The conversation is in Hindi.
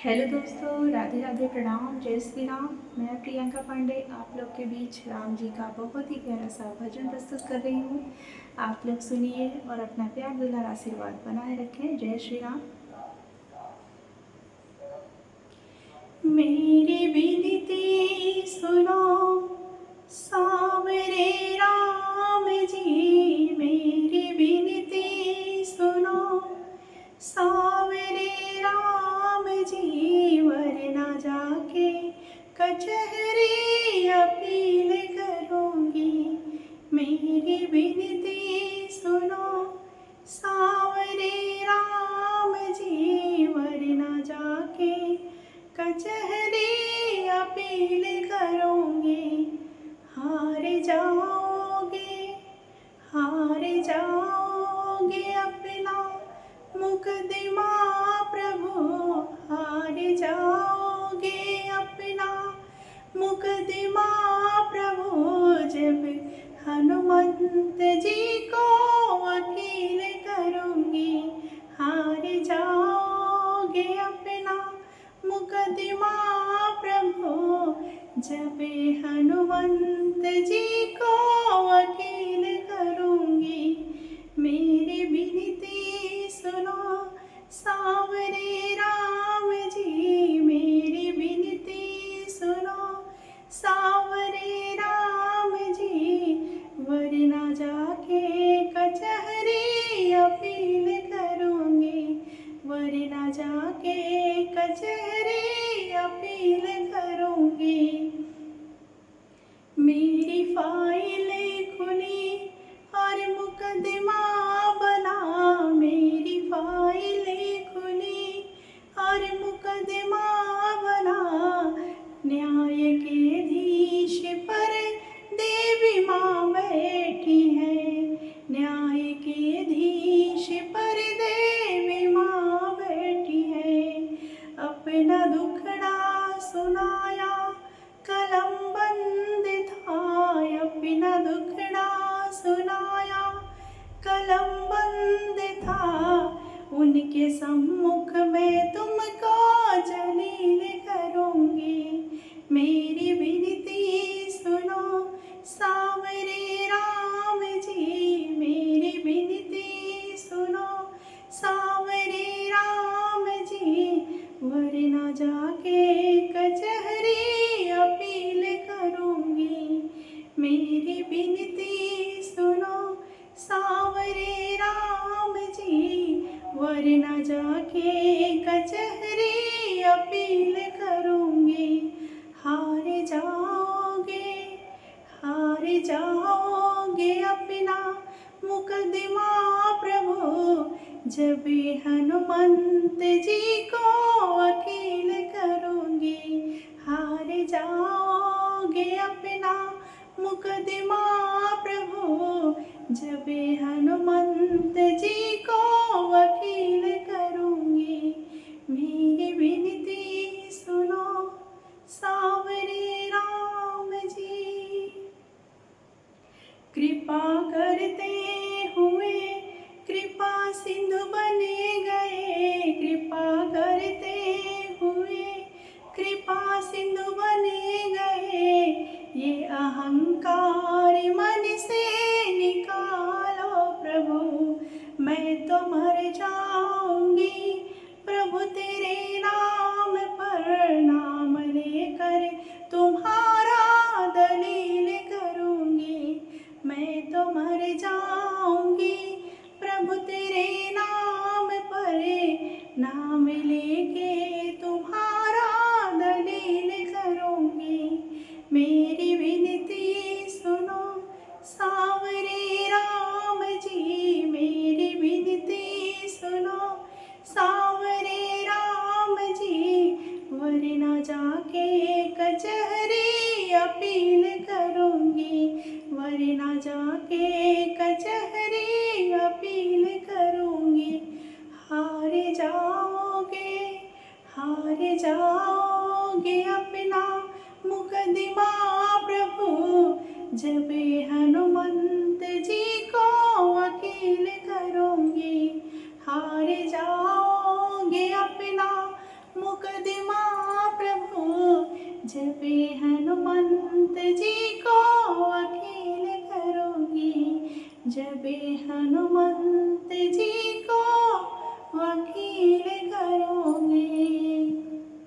हेलो दोस्तों, राधे राधे, प्रणाम, जय श्री राम। मैं प्रियंका पांडे आप लोग के बीच राम जी का बहुत ही प्यारा सा भजन प्रस्तुत कर रही हूँ। आप लोग सुनिए और अपना प्यार दुलार आशीर्वाद बनाए रखें। जय श्री राम। मेरी विनती सुनो सावरे राम जी, मेरी विनती सुनो सावरे राम जी, वरना जाके कचहरी अपील करूँगी। मेरी विनती सुनो सावरे राम जी, वरना जाके कचहरी अपील करूँगी। हार जाओगे, हार जाओगे अपना मुकदमा प्रभु, हार जाओगे अपना मुकदमा प्रभु, जब हनुमंत जी को वकील करूँगी। हार जाओगे अपना मुकदमा प्रभु, जब हनुमंत जी को वकील करूँगी। मेरी विनती सुनो सावरे राम जी, मेरी विनती सुनो सावरे राम जी, वरना जाके कचहरी अपील करूँगी। वरना जाके कचहरी अपील करूँगी। मेरी फाइलें खुली और मुकदमा बना, मेरी फाइलें खुली और मुकदमा बना, न्याय के धीश पर देवी माँ बैठी है, न्याय के धीश पर देवी माँ बैठी है। अपना दुखड़ा सुनाया कलम बंद था, अपना दुखड़ा सुनाया कलम बंद था, उनके सम्मुख में तुमको जलील करूँगी। मेरी विनती सुनो सावरे राम जी, मेरी विनती सुनो सावरे राम जी, वरना जाके कचहरी अपील करूँगी। मेरी विनती सुनो सावरे राम जी, वरना जाके कचहरी अपील करूँगी। हार जाओगे, हार जाओगे अपना मुकदमा प्रभु, जब हनुमंत जी को वकील करूँगी। हार जाओगे अपना मुकदमा प्रभु, जब हनुमंत जी को वकील करूँगी। मेरी विनती सुनो सावरे राम जी। कृपा करते हुए कृपा सिंधु बने गए, कृपा करते हुए कृपा सिंधु बने गए, ये अहंकार मन से निकालो प्रभु। मैं तो मर जाऊंगी प्रभु तेरे नाम पर, नाम लेकर तुम्हारा दलील करूँगी। मैं तो मर जाऊंगी प्रभु तेरे नाम पर, नाम लेके तुम्हारा दलील करूँगी। मेरी विनती सुनो सावरे राम जी, मेरी विनती सुनो सावरे राम जी, वरना जाके कचहरी अपील करूँगी। वरना जाके कचहरी अपील करूँगी। हार जाओगे, हार जाओगे अपना मुकदमा प्रभु, जब हनुमंत जी को वकील करूँगी। हार जाओगे अपना मुकदमा प्रभु, जबे हनुमंत जी को अकेले करोगी, जबे हनुमंत जी